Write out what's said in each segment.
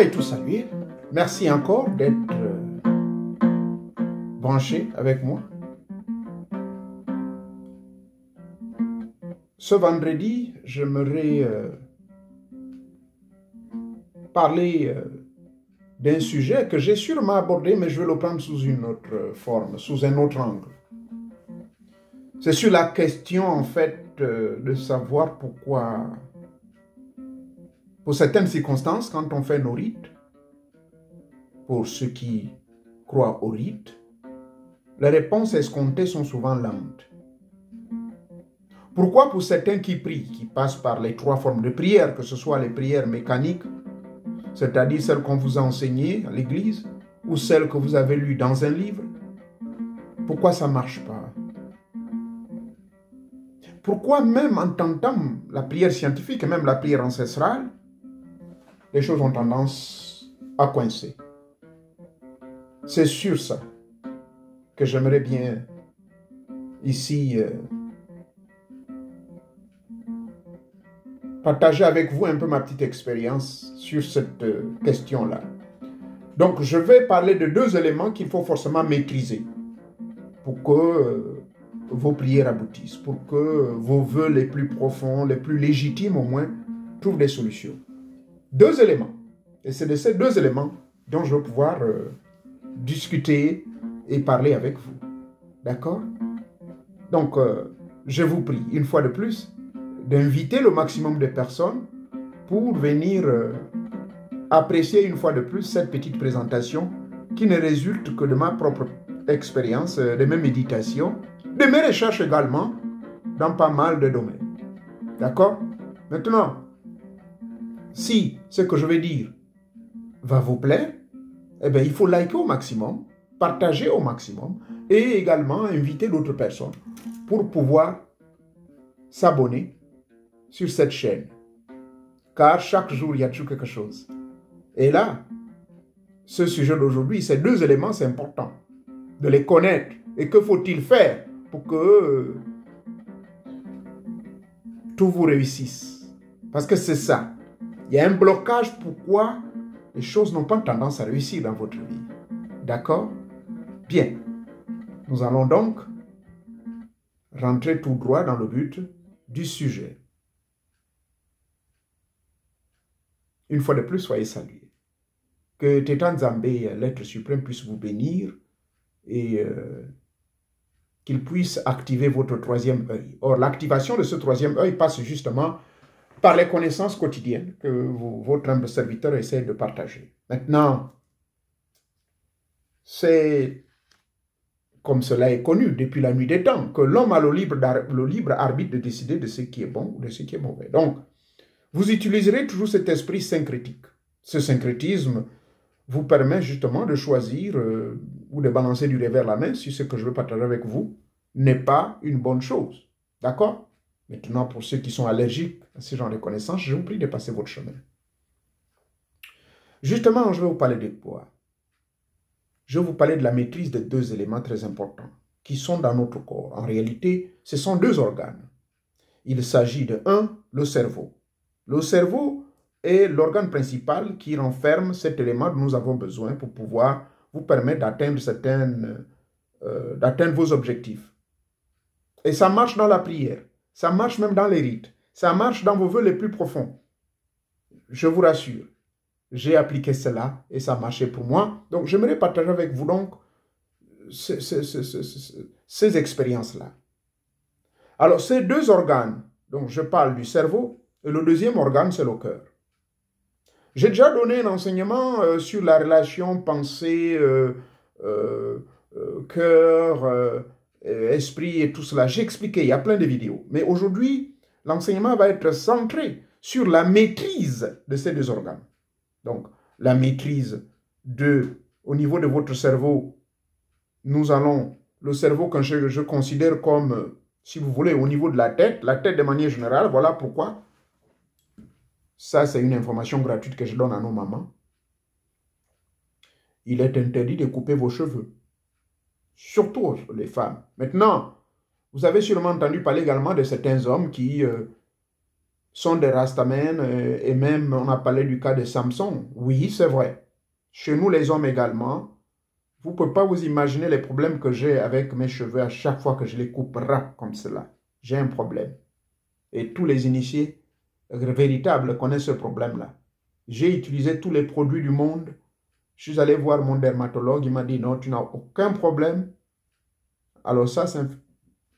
Soyez tous salués. Merci encore d'être branchés avec moi. Ce vendredi, j'aimerais parler d'un sujet que j'ai sûrement abordé, mais je vais le prendre sous une autre forme, sous un autre angle. C'est sur la question, en fait, de savoir pourquoi, pour certaines circonstances, quand on fait nos rites, pour ceux qui croient au rite, les réponses escomptées sont souvent lentes. Pourquoi pour certains qui prient, qui passent par les 3 formes de prière, que ce soit les prières mécaniques, c'est-à-dire celles qu'on vous a enseignées à l'église, ou celles que vous avez lues dans un livre, pourquoi ça ne marche pas? Pourquoi même en tentant la prière scientifique et même la prière ancestrale, les choses ont tendance à coincer? C'est sur ça que j'aimerais bien ici partager avec vous un peu ma petite expérience sur cette question-là. Donc, je vais parler de 2 éléments qu'il faut forcément maîtriser pour que vos prières aboutissent, pour que vos vœux les plus profonds, les plus légitimes au moins, trouvent des solutions. 2 éléments. Et c'est de ces 2 éléments dont je vais pouvoir discuter et parler avec vous. D'accord? Donc, je vous prie, une fois de plus, d'inviter le maximum de personnes pour venir apprécier une fois de plus cette petite présentation qui ne résulte que de ma propre expérience, de mes méditations, de mes recherches également dans pas mal de domaines. D'accord? Maintenant, si ce que je vais dire va vous plaire, eh bien, il faut liker au maximum, partager au maximum et également inviter d'autres personnes pour pouvoir s'abonner sur cette chaîne. Car chaque jour, il y a toujours quelque chose. Et là, ce sujet d'aujourd'hui, ces 2 éléments, c'est important de les connaître. Et que faut-il faire pour que tout vous réussisse? Parce que c'est ça. Il y a un blocage pourquoi les choses n'ont pas tendance à réussir dans votre vie. D'accord? Bien. Nous allons donc rentrer tout droit dans le but du sujet. Une fois de plus, soyez salués. Que Tétan Nzambé, l'être suprême, puisse vous bénir et qu'il puisse activer votre 3e œil. Or, l'activation de ce 3e œil passe justement par les connaissances quotidiennes que votre humble serviteur essaie de partager. Maintenant, c'est, comme cela est connu depuis la nuit des temps, que l'homme a le libre arbitre de décider de ce qui est bon ou de ce qui est mauvais. Donc, vous utiliserez toujours cet esprit syncrétique. Ce syncrétisme vous permet justement de choisir ou de balancer du revers la main si ce que je veux partager avec vous n'est pas une bonne chose. D'accord? Maintenant, pour ceux qui sont allergiques à ce genre de connaissances, je vous prie de passer votre chemin. Justement, je vais vous parler de quoi? Je vais vous parler de la maîtrise de 2 éléments très importants qui sont dans notre corps. En réalité, ce sont 2 organes. Il s'agit de 1, le cerveau. Le cerveau est l'organe principal qui renferme cet élément dont nous avons besoin pour pouvoir vous permettre d'atteindre vos objectifs. Et ça marche dans la prière, ça marche même dans les rites, ça marche dans vos vœux les plus profonds. Je vous rassure, j'ai appliqué cela et ça marchait pour moi. Donc, j'aimerais partager avec vous donc ces expériences-là. Alors, ces 2 organes, donc je parle du cerveau, et le 2e organe, c'est le cœur. J'ai déjà donné un enseignement sur la relation pensée, cœur, esprit et tout cela. J'ai expliqué, il y a plein de vidéos. Mais aujourd'hui, l'enseignement va être centré sur la maîtrise de ces 2 organes. Donc, la maîtrise au niveau de votre cerveau, nous allons, le cerveau que je considère comme, si vous voulez, au niveau de la tête de manière générale, voilà pourquoi. Ça, c'est une information gratuite que je donne à nos mamans. Il est interdit de couper vos cheveux. Surtout les femmes. Maintenant, vous avez sûrement entendu parler également de certains hommes qui sont des Rastamens, et même on a parlé du cas de Samson. Oui, c'est vrai. Chez nous, les hommes également, vous ne pouvez pas vous imaginer les problèmes que j'ai avec mes cheveux à chaque fois que je les coupe ras comme cela. J'ai un problème. Et tous les initiés véritables connaissent ce problème-là. J'ai utilisé tous les produits du monde. Je suis allé voir mon dermatologue, il m'a dit non, tu n'as aucun problème. Alors ça,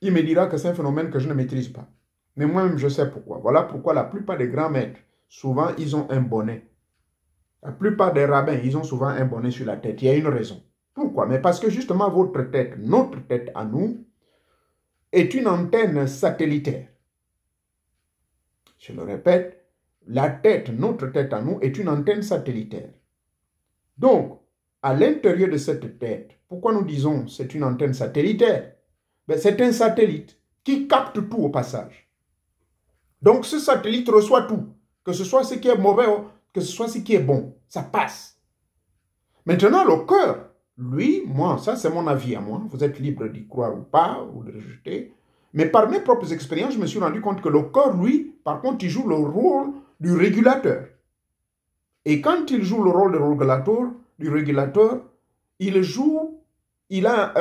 il me dira que c'est un phénomène que je ne maîtrise pas. Mais moi-même, je sais pourquoi. Voilà pourquoi la plupart des grands maîtres, souvent, ils ont un bonnet. La plupart des rabbins, ils ont souvent un bonnet sur la tête. Il y a une raison. Pourquoi? Mais parce que justement, votre tête, notre tête à nous, est une antenne satellitaire. Je le répète, la tête, notre tête à nous, est une antenne satellitaire. Donc, à l'intérieur de cette tête, pourquoi nous disons c'est une antenne satellitaire? Ben, c'est un satellite qui capte tout au passage. Donc, ce satellite reçoit tout, que ce soit ce qui est mauvais, que ce soit ce qui est bon, ça passe. Maintenant, le cœur, lui, moi, ça c'est mon avis à moi, vous êtes libre d'y croire ou pas, ou de le rejeter, mais par mes propres expériences, je me suis rendu compte que le cœur, lui, par contre, il joue le rôle du régulateur. Et quand il joue le rôle du régulateur, il a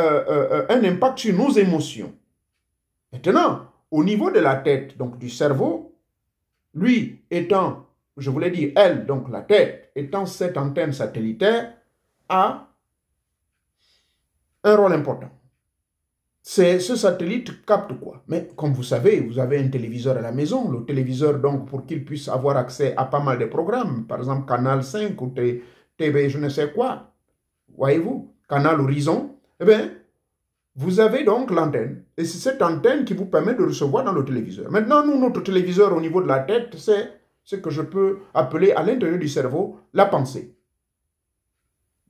un impact sur nos émotions. Maintenant, au niveau de la tête, donc du cerveau, lui étant, je vous l'ai dit, elle, donc la tête, étant cette antenne satellitaire, a un rôle important. Ce satellite capte quoi? Mais comme vous savez, vous avez un téléviseur à la maison. Le téléviseur, donc, pour qu'il puisse avoir accès à pas mal de programmes, par exemple Canal 5 ou TV je ne sais quoi, voyez-vous, Canal Horizon, eh bien, vous avez donc l'antenne. Et c'est cette antenne qui vous permet de recevoir dans le téléviseur. Maintenant, nous, notre téléviseur au niveau de la tête, c'est ce que je peux appeler à l'intérieur du cerveau la pensée.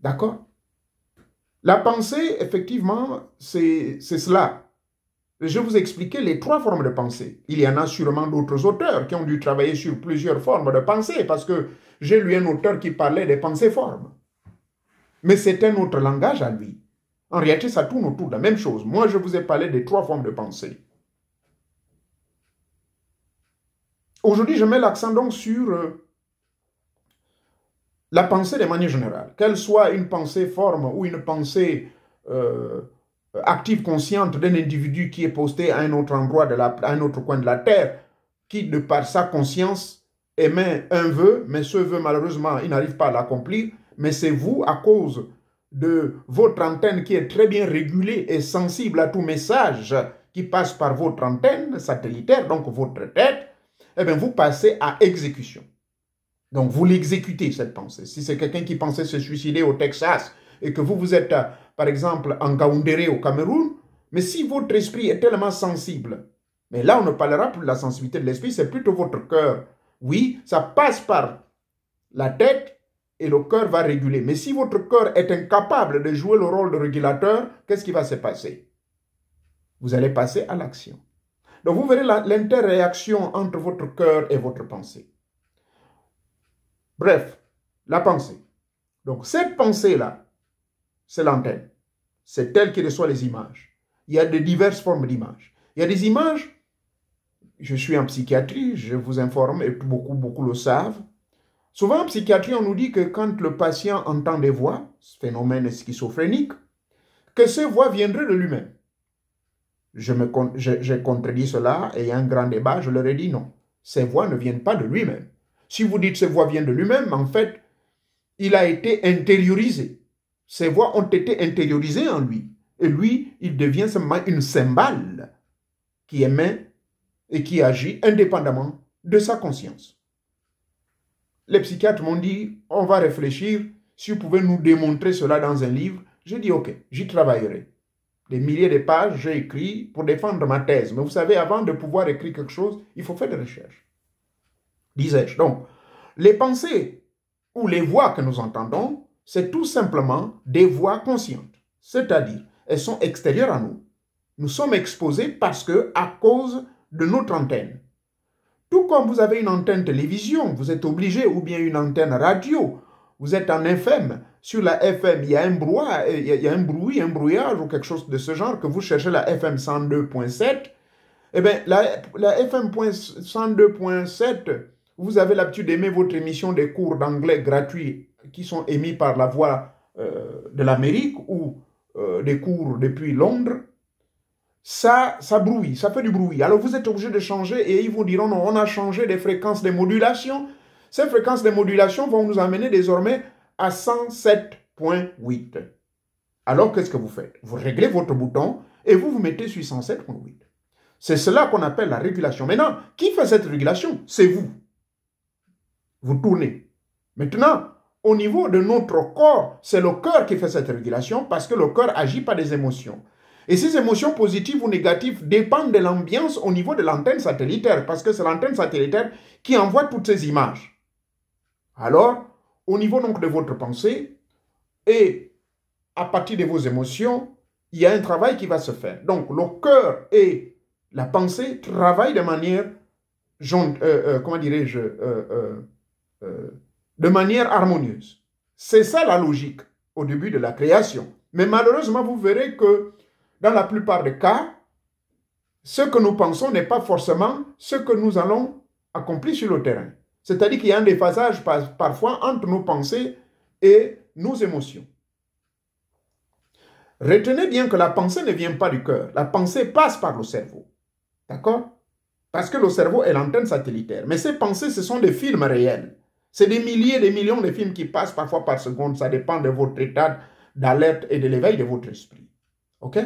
D'accord? La pensée, effectivement, c'est cela. Je vais vous expliquer les 3 formes de pensée. Il y en a sûrement d'autres auteurs qui ont dû travailler sur plusieurs formes de pensée, parce que j'ai lu un auteur qui parlait des pensées-formes. Mais c'est un autre langage à lui. En réalité, ça tourne autour de la même chose. Moi, je vous ai parlé des 3 formes de pensée. Aujourd'hui, je mets l'accent donc sur la pensée de manière générale, qu'elle soit une pensée forme ou une pensée active, consciente d'un individu qui est posté à un autre endroit, à un autre coin de la terre, qui, de par sa conscience, émet un vœu, mais ce vœu, malheureusement, il n'arrive pas à l'accomplir, mais c'est vous, à cause de votre antenne qui est très bien régulée et sensible à tout message qui passe par votre antenne satellitaire, donc votre tête, eh bien, vous passez à exécution. Donc, vous l'exécutez, cette pensée. Si c'est quelqu'un qui pensait se suicider au Texas et que vous êtes, par exemple, en Gaoundéré au Cameroun, mais si votre esprit est tellement sensible, mais là, on ne parlera plus de la sensibilité de l'esprit, c'est plutôt votre cœur. Oui, ça passe par la tête et le cœur va réguler. Mais si votre cœur est incapable de jouer le rôle de régulateur, qu'est-ce qui va se passer? Vous allez passer à l'action. Donc, vous verrez l'interréaction entre votre cœur et votre pensée. Bref, la pensée. Donc, cette pensée-là, c'est l'antenne. C'est elle qui reçoit les images. Il y a de diverses formes d'images. Il y a des images, je suis en psychiatrie, je vous informe, et beaucoup le savent. Souvent, en psychiatrie, on nous dit que quand le patient entend des voix, ce phénomène schizophrénique, que ces voix viendraient de lui-même. J'ai contredit cela et il y a un grand débat, je leur ai dit non. Ces voix ne viennent pas de lui-même. Si vous dites que ces voix viennent de lui-même, en fait, il a été intériorisé. Ces voix ont été intériorisées en lui. Et lui, il devient seulement une cymbale qui émet et qui agit indépendamment de sa conscience. Les psychiatres m'ont dit, on va réfléchir, si vous pouvez nous démontrer cela dans un livre. J'ai dit, ok, j'y travaillerai. Des milliers de pages, j'ai écrit pour défendre ma thèse. Mais vous savez, avant de pouvoir écrire quelque chose, il faut faire des recherches. Disais-je. Donc, les pensées ou les voix que nous entendons, c'est tout simplement des voix conscientes. C'est-à-dire, elles sont extérieures à nous. Nous sommes exposés parce que, à cause de notre antenne. Tout comme vous avez une antenne télévision, vous êtes obligé, ou bien une antenne radio, vous êtes en FM. Sur la FM, il y a un bruit, un brouillage ou quelque chose de ce genre, que vous cherchez la FM 102.7. Eh bien, la FM.102.7, vous avez l'habitude d'aimer votre émission des cours d'anglais gratuits qui sont émis par la voix de l'Amérique ou des cours depuis Londres. Ça brouille, ça fait du bruit. Alors vous êtes obligé de changer et ils vous diront non, on a changé des fréquences de modulation. Ces fréquences de modulation vont nous amener désormais à 107.8. Alors qu'est-ce que vous faites? Vous réglez votre bouton et vous vous mettez sur 107.8. C'est cela qu'on appelle la régulation. Maintenant, qui fait cette régulation? C'est vous. Vous tournez. Maintenant, au niveau de notre corps, c'est le cœur qui fait cette régulation parce que le cœur agit par des émotions. Et ces émotions positives ou négatives dépendent de l'ambiance au niveau de l'antenne satellitaire parce que c'est l'antenne satellitaire qui envoie toutes ces images. Alors, au niveau donc de votre pensée et à partir de vos émotions, il y a un travail qui va se faire. Donc, le cœur et la pensée travaillent de manière, comment dirais-je, de manière harmonieuse. C'est ça la logique au début de la création. Mais malheureusement, vous verrez que dans la plupart des cas, ce que nous pensons n'est pas forcément ce que nous allons accomplir sur le terrain. C'est-à-dire qu'il y a un déphasage parfois entre nos pensées et nos émotions. Retenez bien que la pensée ne vient pas du cœur. La pensée passe par le cerveau. D'accord? Parce que le cerveau est l'antenne satellitaire. Mais ces pensées, ce sont des films réels. C'est des milliers, des millions de films qui passent parfois par seconde. Ça dépend de votre état d'alerte et de l'éveil de votre esprit. OK?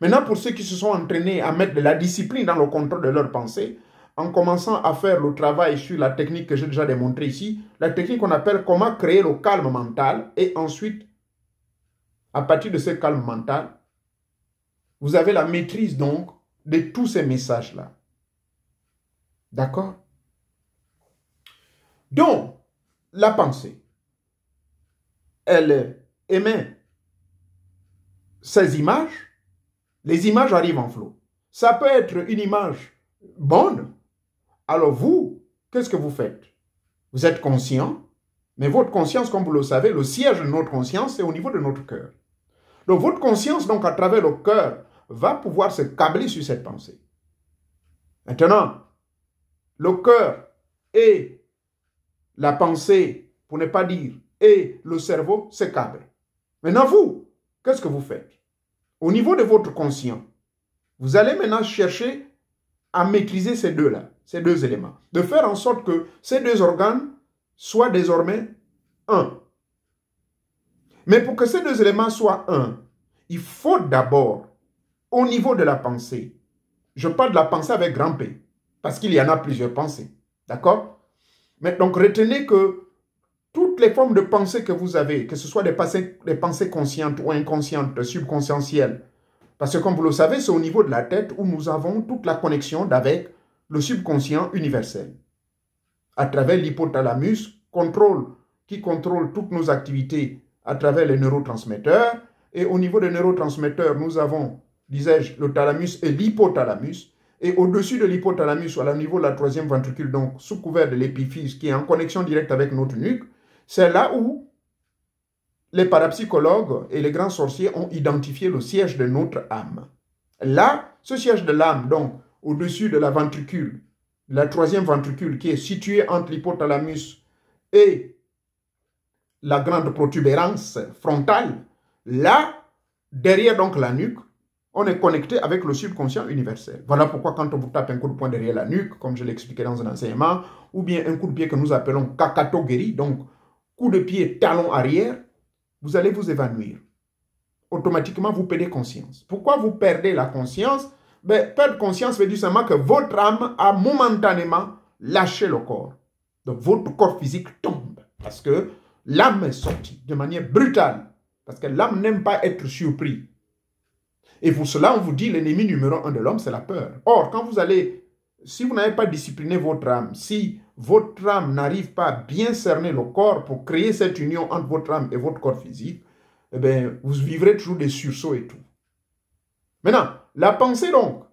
Maintenant, pour ceux qui se sont entraînés à mettre de la discipline dans le contrôle de leurs pensées, en commençant à faire le travail sur la technique que j'ai déjà démontrée ici, la technique qu'on appelle comment créer le calme mental, et ensuite, à partir de ce calme mental, vous avez la maîtrise donc de tous ces messages-là. D'accord? Donc, la pensée, elle émet ces images. Les images arrivent en flot. Ça peut être une image bonne. Alors vous, qu'est-ce que vous faites? Vous êtes conscient, mais votre conscience, comme vous le savez, le siège de notre conscience, c'est au niveau de notre cœur. Donc votre conscience, donc à travers le cœur, va pouvoir se câbler sur cette pensée. Maintenant, le cœur et la pensée, pour ne pas dire, et le cerveau se câblent. Maintenant vous, qu'est-ce que vous faites? Au niveau de votre conscient, vous allez maintenant chercher à maîtriser ces deux-là, ces deux éléments. De faire en sorte que ces deux organes soient désormais un. Mais pour que ces deux éléments soient un, il faut d'abord, au niveau de la pensée, je parle de la pensée avec grand P, parce qu'il y en a plusieurs pensées. D'accord? Mais donc retenez que toutes les formes de pensée que vous avez, que ce soit des pensées conscientes ou inconscientes, subconscientielles, parce que comme vous le savez, c'est au niveau de la tête où nous avons toute la connexion avec le subconscient universel. À travers l'hypothalamus, qui contrôle toutes nos activités à travers les neurotransmetteurs. Et au niveau des neurotransmetteurs, nous avons, disais-je, le thalamus et l'hypothalamus. Et au-dessus de l'hypothalamus, au niveau de la troisième ventricule, donc sous couvert de l'épiphyse, qui est en connexion directe avec notre nuque, c'est là où les parapsychologues et les grands sorciers ont identifié le siège de notre âme. Là, ce siège de l'âme, donc, au-dessus de la ventricule, la troisième ventricule qui est située entre l'hypothalamus et la grande protubérance frontale, là, derrière donc la nuque, on est connecté avec le subconscient universel. Voilà pourquoi quand on vous tape un coup de poing derrière la nuque, comme je l'expliquais dans un enseignement, ou bien un coup de pied que nous appelons kakatogeri, donc coup de pied talon arrière, vous allez vous évanouir. Automatiquement, vous perdez conscience. Pourquoi vous perdez la conscience? Perdre conscience veut dire seulement que votre âme a momentanément lâché le corps. Donc, votre corps physique tombe. Parce que l'âme est sortie de manière brutale. Parce que l'âme n'aime pas être surpris. Et pour cela, on vous dit l'ennemi numéro 1 de l'homme, c'est la peur. Or, quand vous allez, si vous n'avez pas discipliné votre âme, si votre âme n'arrive pas à bien cerner le corps pour créer cette union entre votre âme et votre corps physique, eh bien, vous vivrez toujours des sursauts et tout. Maintenant, la pensée donc,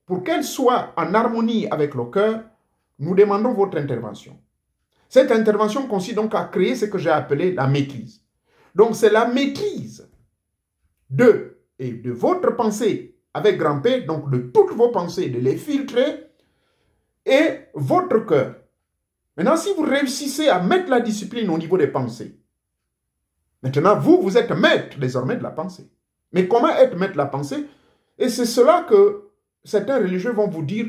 pour qu'elle soit en harmonie avec le cœur, nous demandons votre intervention. Cette intervention consiste donc à créer ce que j'ai appelé la maîtrise. Donc, c'est la maîtrise de votre pensée avec grand P, donc de toutes vos pensées, de les filtrer, et votre cœur. Maintenant, si vous réussissez à mettre la discipline au niveau des pensées, maintenant, vous êtes maître désormais de la pensée. Mais comment être maître de la pensée? Et c'est cela que certains religieux vont vous dire,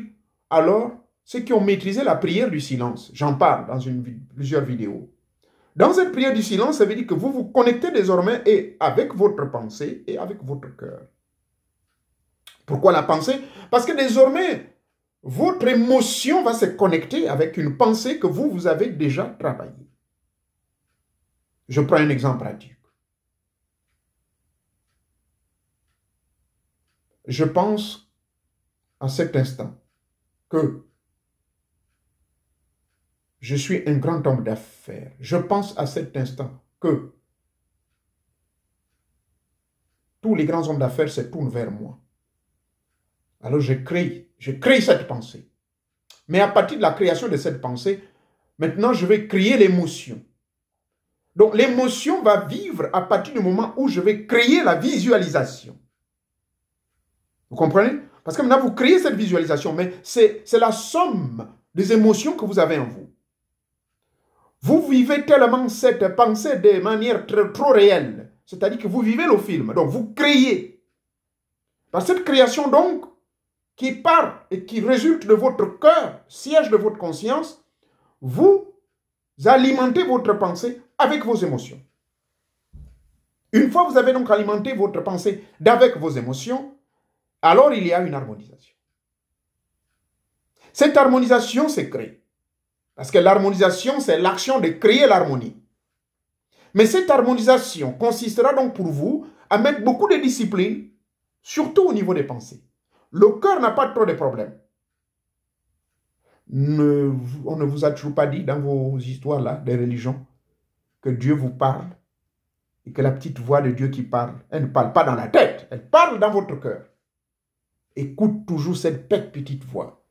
alors, ceux qui ont maîtrisé la prière du silence, j'en parle dans plusieurs vidéos. Dans cette prière du silence, ça veut dire que vous vous connectez désormais et avec votre pensée et avec votre cœur. Pourquoi la pensée? Parce que désormais, votre émotion va se connecter avec une pensée que vous avez déjà travaillée. Je prends un exemple pratique. Je pense à cet instant que je suis un grand homme d'affaires. Je pense à cet instant que tous les grands hommes d'affaires se tournent vers moi. Alors je crée cette pensée. Mais à partir de la création de cette pensée, maintenant je vais créer l'émotion. Donc l'émotion va vivre à partir du moment où je vais créer la visualisation. Vous comprenez? Parce que maintenant vous créez cette visualisation, mais c'est la somme des émotions que vous avez en vous. Vous vivez tellement cette pensée de manière trop réelle. C'est-à-dire que vous vivez le film. Donc vous créez. Par cette création donc, qui part et qui résulte de votre cœur, siège de votre conscience, vous alimentez votre pensée avec vos émotions. Une fois que vous avez donc alimenté votre pensée avec vos émotions, alors il y a une harmonisation. Cette harmonisation se crée. Parce que l'harmonisation, c'est l'action de créer l'harmonie. Mais cette harmonisation consistera donc pour vous à mettre beaucoup de discipline, surtout au niveau des pensées. Le cœur n'a pas trop de problèmes. On ne vous a toujours pas dit dans vos histoires-là, des religions, que Dieu vous parle et que la petite voix de Dieu qui parle, elle ne parle pas dans la tête, elle parle dans votre cœur. Écoute toujours cette petite voix.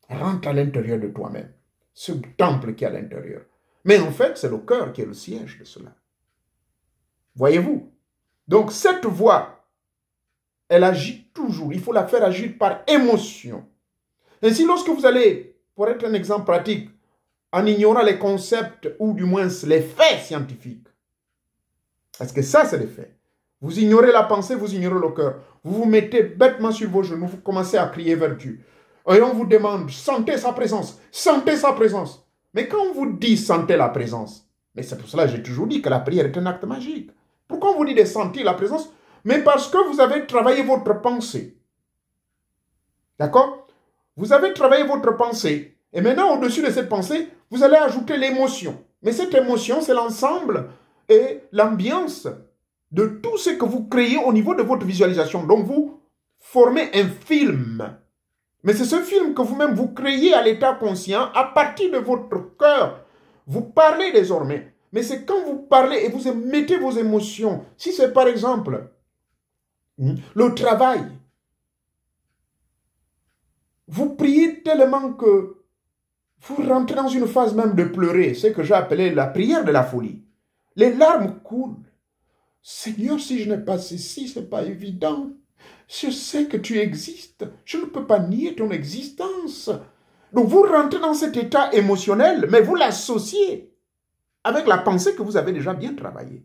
Rentre à l'intérieur de toi-même. Ce temple qui est à l'intérieur. Mais en fait, c'est le cœur qui est le siège de cela. Voyez-vous? Donc cette voix, elle agit toujours. Il faut la faire agir par émotion. Ainsi, lorsque vous allez, pour être un exemple pratique, en ignorant les concepts ou du moins les faits scientifiques, parce que ça, c'est les faits. Vous ignorez la pensée, vous ignorez le cœur. Vous vous mettez bêtement sur vos genoux, vous commencez à crier vers Dieu. Et on vous demande, sentez sa présence, sentez sa présence. Mais quand on vous dit sentez la présence, mais c'est pour cela que j'ai toujours dit que la prière est un acte magique. Pourquoi on vous dit de sentir la présence? Mais parce que vous avez travaillé votre pensée. D'accord? Vous avez travaillé votre pensée. Et maintenant, au-dessus de cette pensée, vous allez ajouter l'émotion. Mais cette émotion, c'est l'ensemble et l'ambiance de tout ce que vous créez au niveau de votre visualisation. Donc, vous formez un film. Mais c'est ce film que vous-même vous créez à l'état conscient à partir de votre cœur. Vous parlez désormais. Mais c'est quand vous parlez et vous mettez vos émotions. Si c'est par exemple le travail, vous priez tellement que vous rentrez dans une phase même de pleurer, ce que j'ai appelé la prière de la folie. Les larmes coulent. Seigneur, si je n'ai pas ceci, ce n'est pas évident. Je sais que tu existes. Je ne peux pas nier ton existence. Donc vous rentrez dans cet état émotionnel, mais vous l'associez avec la pensée que vous avez déjà bien travaillée.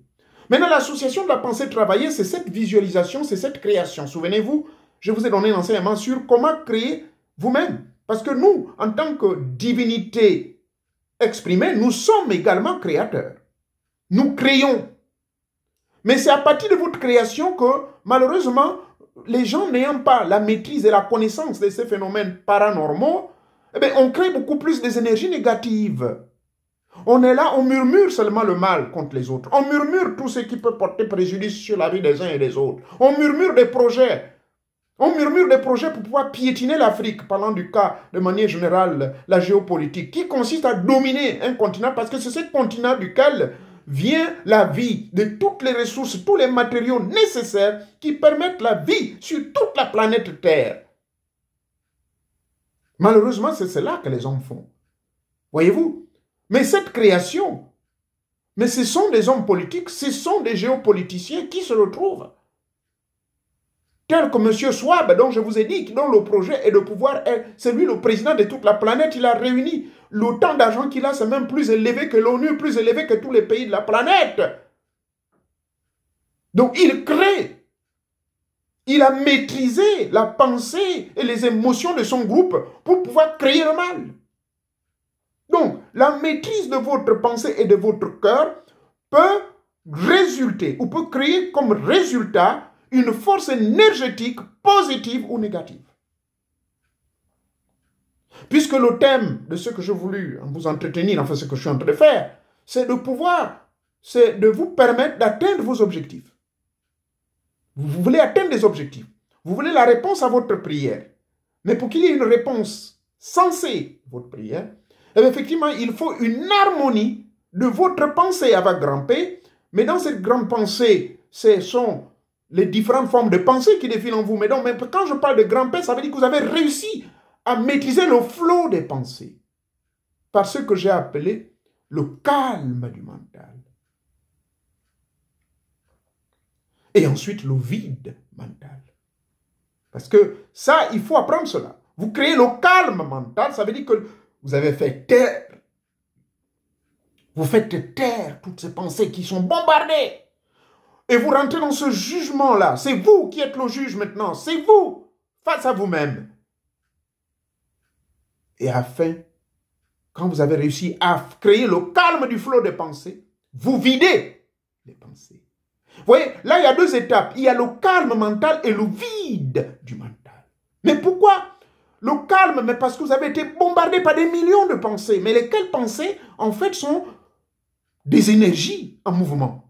Maintenant, l'association de la pensée travaillée, c'est cette visualisation, c'est cette création. Souvenez-vous, je vous ai donné un enseignement sur comment créer vous-même. Parce que nous, en tant que divinité exprimée, nous sommes également créateurs. Nous créons. Mais c'est à partir de votre création que, malheureusement, les gens n'ayant pas la maîtrise et la connaissance de ces phénomènes paranormaux, eh bien, on crée beaucoup plus des énergies négatives. On est là, on murmure seulement le mal contre les autres. On murmure tout ce qui peut porter préjudice sur la vie des uns et des autres. On murmure des projets. On murmure des projets pour pouvoir piétiner l'Afrique, parlant du cas de manière générale, la géopolitique, qui consiste à dominer un continent parce que c'est ce continent duquel vient la vie de toutes les ressources, tous les matériaux nécessaires qui permettent la vie sur toute la planète Terre. Malheureusement, c'est cela que les hommes font. Voyez-vous? Mais cette création, mais ce sont des hommes politiques, ce sont des géopoliticiens qui se retrouvent tel que M. Schwab, dont je vous ai dit, dont le projet est de pouvoir être, c'est lui le président de toute la planète, il a réuni l'autant d'argent qu'il a, c'est même plus élevé que l'ONU, plus élevé que tous les pays de la planète. Donc il crée, il a maîtrisé la pensée et les émotions de son groupe pour pouvoir créer le mal. Donc la maîtrise de votre pensée et de votre cœur peut résulter ou peut créer comme résultat une force énergétique positive ou négative. Puisque le thème de ce que je voulais vous entretenir, enfin ce que je suis en train de faire, c'est de pouvoir, c'est de vous permettre d'atteindre vos objectifs. Vous voulez atteindre des objectifs. Vous voulez la réponse à votre prière. Mais pour qu'il y ait une réponse sensée à votre prière, eh bien, effectivement, il faut une harmonie de votre pensée avec grand P. Mais dans cette grande pensée, ce sont les différentes formes de pensée qui défilent en vous. Mais donc, quand je parle de grand P, ça veut dire que vous avez réussi à maîtriser le flot des pensées par ce que j'ai appelé le calme du mental. Et ensuite, le vide mental. Parce que ça, il faut apprendre cela. Vous créez le calme mental, ça veut dire que vous avez fait taire. Vous faites taire toutes ces pensées qui sont bombardées. Et vous rentrez dans ce jugement-là. C'est vous qui êtes le juge maintenant. C'est vous, face à vous-même. Et afin, quand vous avez réussi à créer le calme du flot des pensées, vous videz les pensées. Vous voyez, là, il y a deux étapes. Il y a le calme mental et le vide du mental. Mais pourquoi le calme? Mais parce que vous avez été bombardé par des millions de pensées. Mais lesquelles pensées, en fait, sont des énergies en mouvement.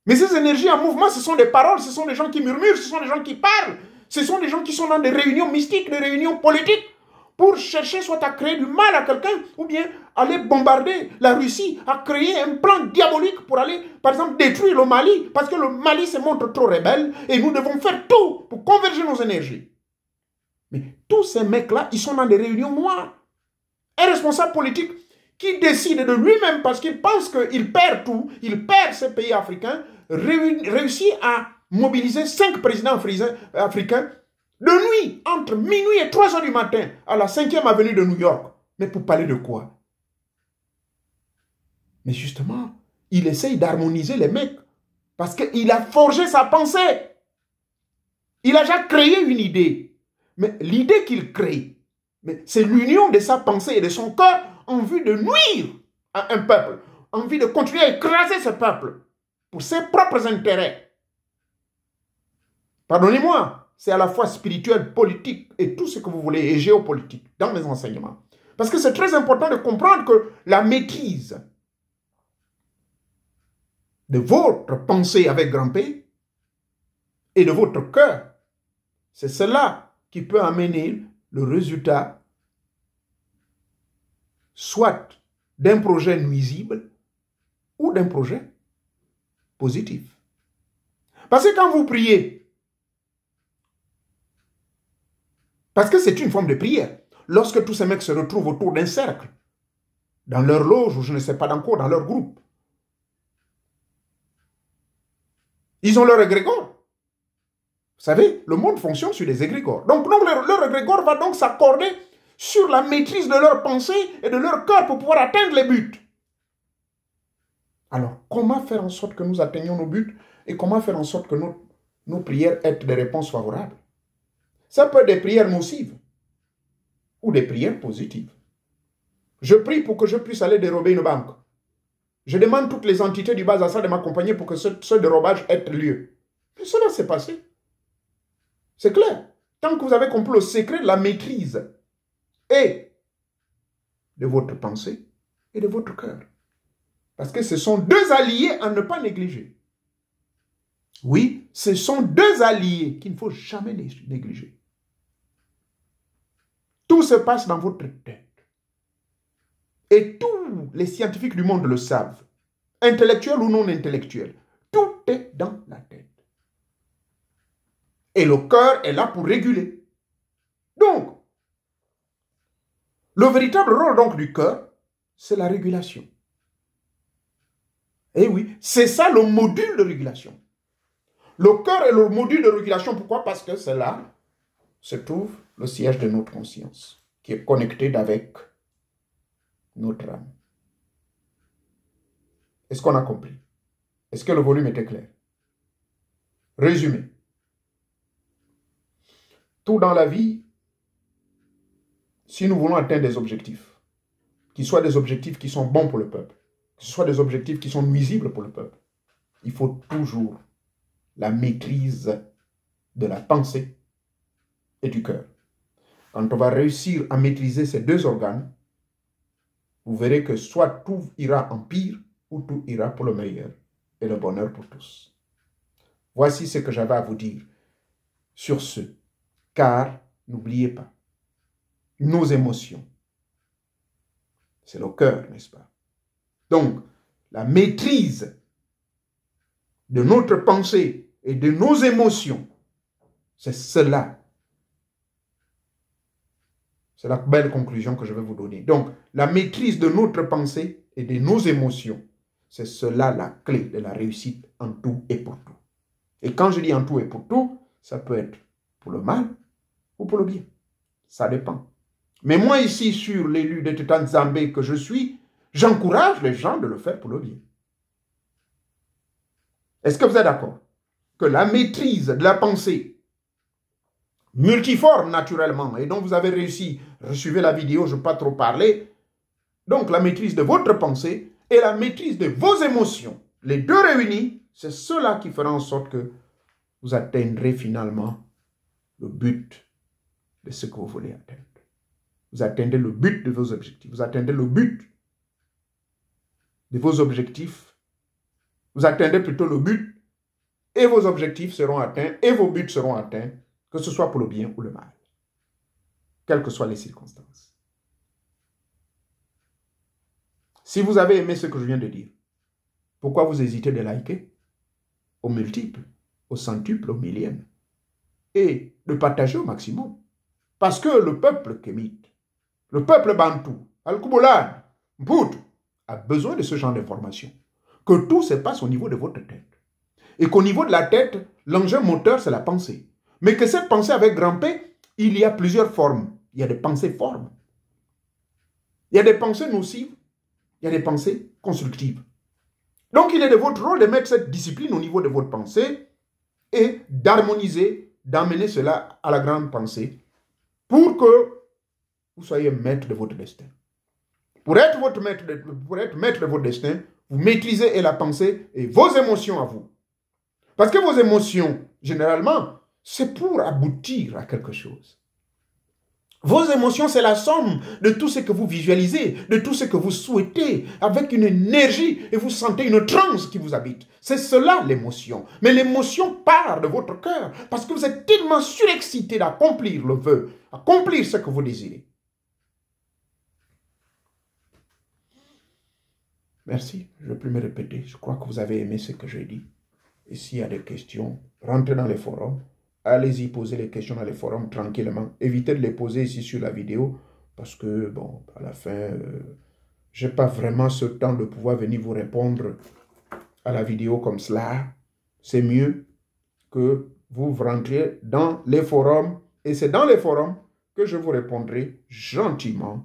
Mais ces énergies en mouvement, ce sont des paroles, ce sont des gens qui murmurent, ce sont des gens qui parlent. Ce sont des gens qui sont dans des réunions mystiques, des réunions politiques, pour chercher soit à créer du mal à quelqu'un, ou bien aller bombarder la Russie, à créer un plan diabolique pour aller, par exemple, détruire le Mali, parce que le Mali se montre trop rebelle, et nous devons faire tout pour converger nos énergies. Mais tous ces mecs-là, ils sont dans des réunions noires. Un responsable politique qui décide de lui-même, parce qu'il pense qu'il perd tout, il perd ces pays africains, réussit à mobiliser 5 présidents africains de nuit, entre minuit et 3 heures du matin, à la 5e avenue de New York. Mais pour parler de quoi? Mais justement, il essaye d'harmoniser les mecs, parce qu'il a forgé sa pensée. Il a déjà créé une idée. Mais l'idée qu'il crée, c'est l'union de sa pensée et de son cœur en vue de nuire à un peuple, en vue de continuer à écraser ce peuple pour ses propres intérêts. Pardonnez-moi, c'est à la fois spirituel, politique et tout ce que vous voulez, et géopolitique dans mes enseignements. Parce que c'est très important de comprendre que la maîtrise de votre pensée avec grand P et de votre cœur, c'est cela qui peut amener le résultat soit d'un projet nuisible ou d'un projet positif. Parce que quand vous priez, parce que c'est une forme de prière, lorsque tous ces mecs se retrouvent autour d'un cercle, dans leur loge ou je ne sais pas dans quoi, dans leur groupe, ils ont leur égrégore. Vous savez, le monde fonctionne sur des égrégores. Donc leur égrégore va donc s'accorder sur la maîtrise de leurs pensées et de leur cœur pour pouvoir atteindre les buts. Alors, comment faire en sorte que nous atteignions nos buts et comment faire en sorte que nos prières aient des réponses favorables? Ça peut être des prières nocives ou des prières positives. Je prie pour que je puisse aller dérober une banque. Je demande toutes les entités du bas Assad de m'accompagner pour que ce dérobage ait lieu. Et cela s'est passé. C'est clair. Tant que vous avez compris le secret de la maîtrise et de votre pensée et de votre cœur. Parce que ce sont deux alliés à ne pas négliger. Oui, ce sont deux alliés qu'il ne faut jamais négliger. Tout se passe dans votre tête. Et tous les scientifiques du monde le savent. Intellectuels ou non intellectuels. Tout est dans la tête. Et le cœur est là pour réguler. Donc, le véritable rôle donc du cœur, c'est la régulation. Et oui, c'est ça le module de régulation. Le cœur est le module de régulation. Pourquoi? Parce que c'est là se trouve le siège de notre conscience, qui est connecté avec notre âme. Est-ce qu'on a compris? Est-ce que le volume était clair? Résumé. Tout dans la vie, si nous voulons atteindre des objectifs, qu'ils soient des objectifs qui sont bons pour le peuple, que ce soit des objectifs qui sont nuisibles pour le peuple, il faut toujours la maîtrise de la pensée et du cœur. Quand on va réussir à maîtriser ces deux organes, vous verrez que soit tout ira en pire, ou tout ira pour le meilleur et le bonheur pour tous. Voici ce que j'avais à vous dire sur ce. Car, n'oubliez pas, nos émotions, c'est le cœur, n'est-ce pas? Donc, la maîtrise de notre pensée et de nos émotions, c'est cela. C'est la belle conclusion que je vais vous donner. Donc, la maîtrise de notre pensée et de nos émotions, c'est cela la clé de la réussite en tout et pour tout. Et quand je dis en tout et pour tout, ça peut être pour le mal ou pour le bien. Ça dépend. Mais moi ici, sur l'élu de Tetan Zambé que je suis, j'encourage les gens de le faire pour le bien. Est-ce que vous êtes d'accord? Que la maîtrise de la pensée, multiforme naturellement, et dont vous avez réussi, suivez la vidéo, je ne vais pas trop parler, donc la maîtrise de votre pensée et la maîtrise de vos émotions, les deux réunis, c'est cela qui fera en sorte que vous atteindrez finalement le but de ce que vous voulez atteindre. Vous atteindrez le but de vos objectifs. Vous atteindrez le but de vos objectifs. Vous atteindrez plutôt le but et vos objectifs seront atteints et vos buts seront atteints, que ce soit pour le bien ou le mal, quelles que soient les circonstances. Si vous avez aimé ce que je viens de dire, pourquoi vous hésitez de liker au multiple, au centuple, au millième et de partager au maximum? Parce que le peuple kémite, le peuple bantou, Al-Kouboulane, Mpout, a besoin de ce genre d'informations. Que tout se passe au niveau de votre tête. Et qu'au niveau de la tête, l'engin moteur, c'est la pensée. Mais que cette pensée avec grand P, il y a plusieurs formes. Il y a des pensées formes. Il y a des pensées nocives. Il y a des pensées constructives. Donc, il est de votre rôle de mettre cette discipline au niveau de votre pensée et d'harmoniser, d'amener cela à la grande pensée pour que vous soyez maître de votre destin. Pour être maître de votre destin, vous maîtrisez la pensée et vos émotions à vous. Parce que vos émotions, généralement, c'est pour aboutir à quelque chose. Vos émotions, c'est la somme de tout ce que vous visualisez, de tout ce que vous souhaitez, avec une énergie, et vous sentez une transe qui vous habite. C'est cela l'émotion. Mais l'émotion part de votre cœur, parce que vous êtes tellement surexcité d'accomplir le vœu, accomplir ce que vous désirez. Merci, je ne vais plus me répéter. Je crois que vous avez aimé ce que j'ai dit. Et s'il y a des questions, rentrez dans les forums. Allez-y poser les questions dans les forums tranquillement. Évitez de les poser ici sur la vidéo parce que, bon, à la fin, je n'ai pas vraiment ce temps de pouvoir venir vous répondre à la vidéo comme cela. C'est mieux que vous rentriez dans les forums et c'est dans les forums que je vous répondrai gentiment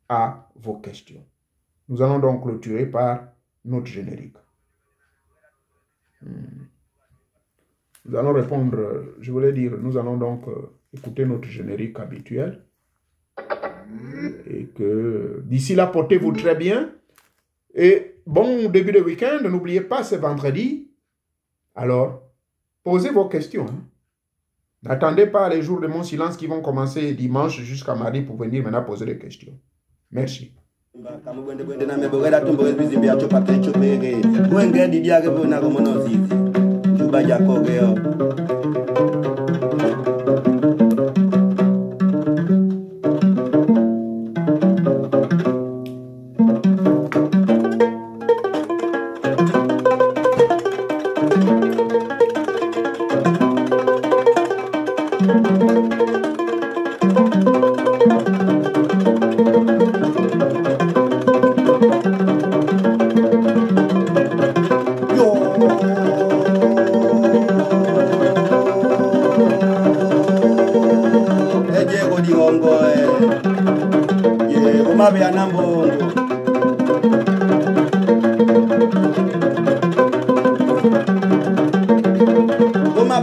à vos questions. Nous allons donc clôturer par notre générique. Nous allons répondre, je voulais dire, nous allons donc écouter notre générique habituel. Et que d'ici là, portez-vous très bien. Et bon début de week-end, n'oubliez pas, c'est vendredi. Alors, posez vos questions. N'attendez pas les jours de mon silence qui vont commencer dimanche jusqu'à mardi pour venir maintenant poser des questions. Merci. Wabe anambo.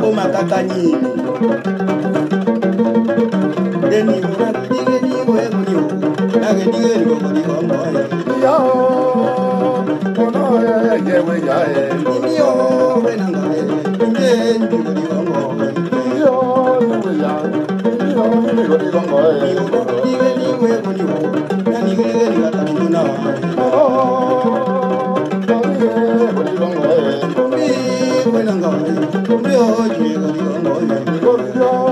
Boma kakani. Deni mona dige ni we munyo. Nage dige ni go ni go mo. Yo. Ono ye we ya e. Ni yo we nanga e. Inde ni go ni go mo. Yo we ya. Yo ni go ni go mo e. Yo dige ni we munyo. Na ni dige ni ga ta ni na. Oh. Ye go ni go mo e. Mi we nanga e. Mi yo ni go ni go mo e. Go yo.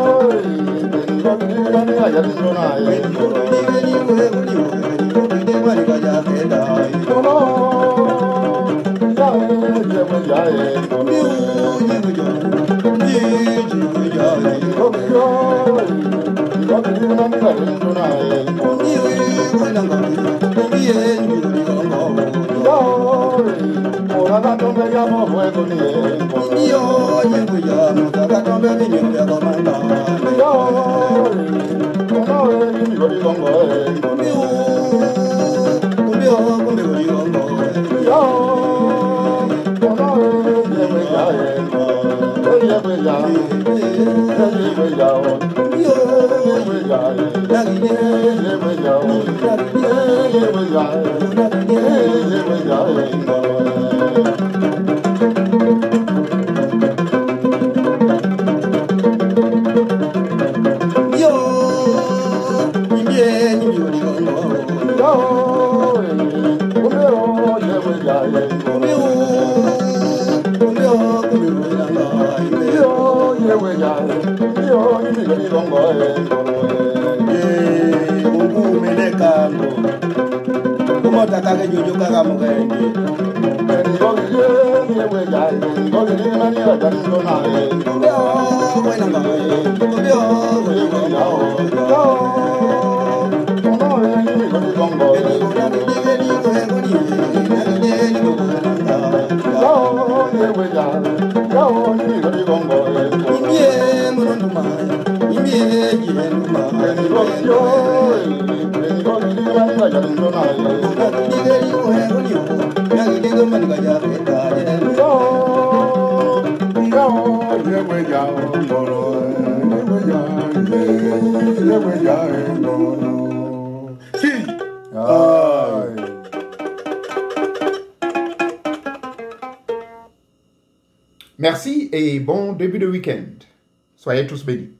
Merci et bon début de week-end. Soyez tous bénis.